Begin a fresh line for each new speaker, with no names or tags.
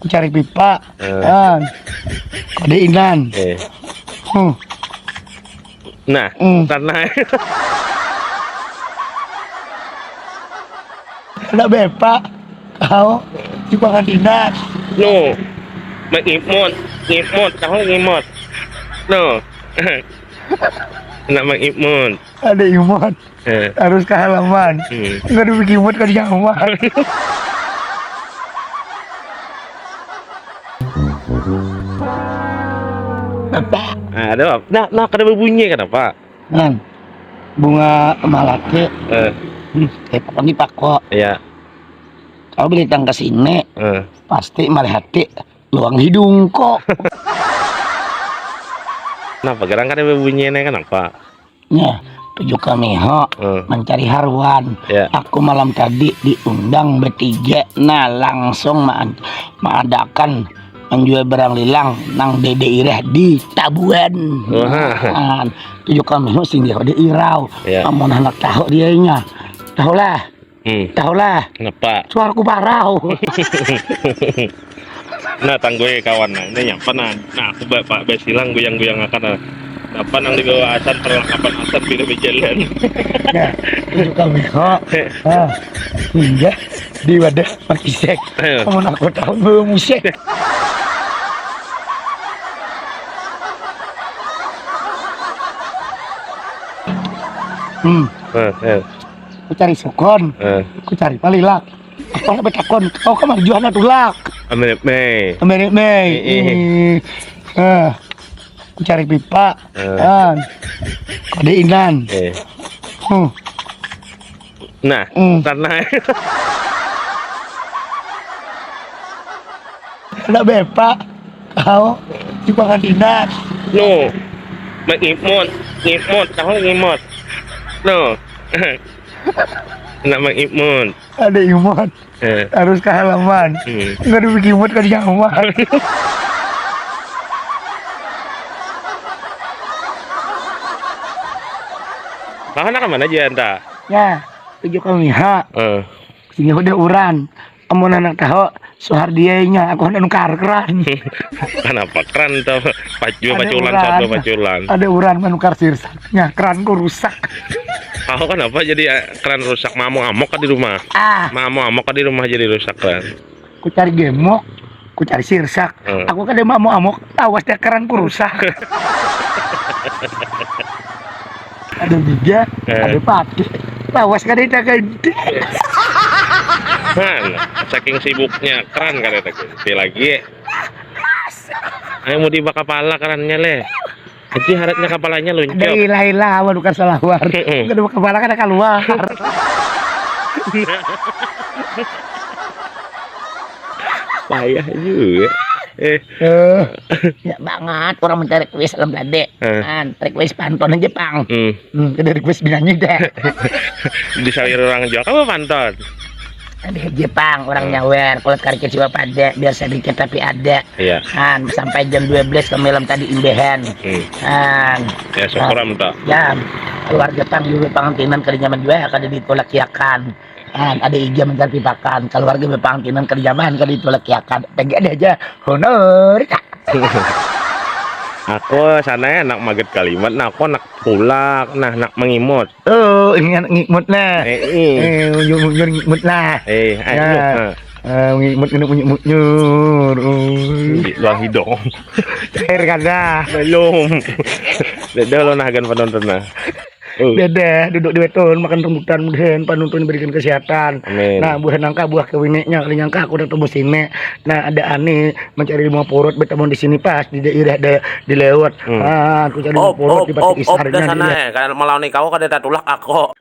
Ku cari pipa kan kodeinan
Nah karena
ada bepa kau di pangan dinas
no mengimot tahu ngimot no nak mengimot
ada imut harus ke halaman nggak ada bikin imut kan nyaman. Apa?
Ada nah kada berbunyi kenapa
Nan, bunga malake pagi pako
ya
kalau beli datang ke sini pasti melihat luang hidung kok.
kenapa gerang kada berbunyi kenapa
Ya, tujuh kami mencari haruan.
Ya.
Aku malam tadi diundang bertiga. Nah, langsung mengadakan menjual barang lilang nang Dede Ireh di Tabuan. Tujuh kami sing dia di Irau.
Ya.
Amun anak tahu dia nya. Tahu lah.
kenapa
Suaraku parau.
nah tanggue kawan ini nyapa nah aku pak besilang goyang-goyang akan apa nang dibawa asan perlengkapan asan bila berjalan.
Nah, tujuh kami hingga di wadah makisek. Amun aku tahu musik. Ku cari sukon, ku cari palilak. Aku nggak betakon, kau kamar jualan tulak.
Amerik Mei.
Ku cari pipa, kan, kodeinan.
Nah, karena
ada bepa, kau di pangan dinas.
no mengimot tahu ngimot no nak mengimot
Ada imut, harus ke halaman. Nggak ada bikin imut kan nyaman.
bahkan akan mana aja enta
Ya, tujuh kami sehingga udah uran. Amun anak tahu suhar dianya, aku hendak nukar keran.
kenapa keran tuh
Ada
paculan
uran.
satu paculan
Ada uran menukar sirsaknya, keranku rusak.
kau kenapa jadi keran rusak mamu amok di rumah mamu amok di rumah jadi rusak keran
Ku cari gemok, ku cari sirsak. Aku kan mau amok, awas deh keranku rusak. Ada biga, ada pati. Awas kan dia gede.
saking sibuknya keran kan ada ganti lagi ayo mau dibawa kepala kerannya le jadi harapnya kepalanya
Ada
luncur
ilah-ilah, bukan salah war. Gak ada kepala kan ada keluar.
payah juga
Ya banget, orang mencari request dalam belade. Kan, request panton aja pang. Ada request binanya deh.
disawir orang Jawa kamu panton
Ada Jepang, orang nyawer. Kalau karikir siwa pada, biar sedikit tapi ada.
iya
Kan, sampai jam 12 ke malam tadi imbehan. Kan,
ya syukuran tak
ya keluarga Jepang juga pangantinan kali zaman juga kada ditolak kiakan. Kan, ada ija mencari pakan. Keluarga pangantinan kali zaman kada ditolak kiakan. Tegi ada aja honor.
aku sana nak maget kalimat nah aku nak pulak nah nak mengimut
Oh, ini anak ngikmut lah. Ngikmut lah. Ngikmut nyur.
luang hidung
Cair kada.
belum beda lo nahagan penonton nah
Dede duduk di beton makan rambutan mudahan panuntun berikan kesehatan.
Amin.
Nah buah nangka buah kewineknya kali nyangka aku udah tembus sini. Nah ada aneh mencari lima porot bertemu di sini pas di daerah dilewat. Aku cari lima porot di patik isarnya
sana kan melawan kau kada tulak aku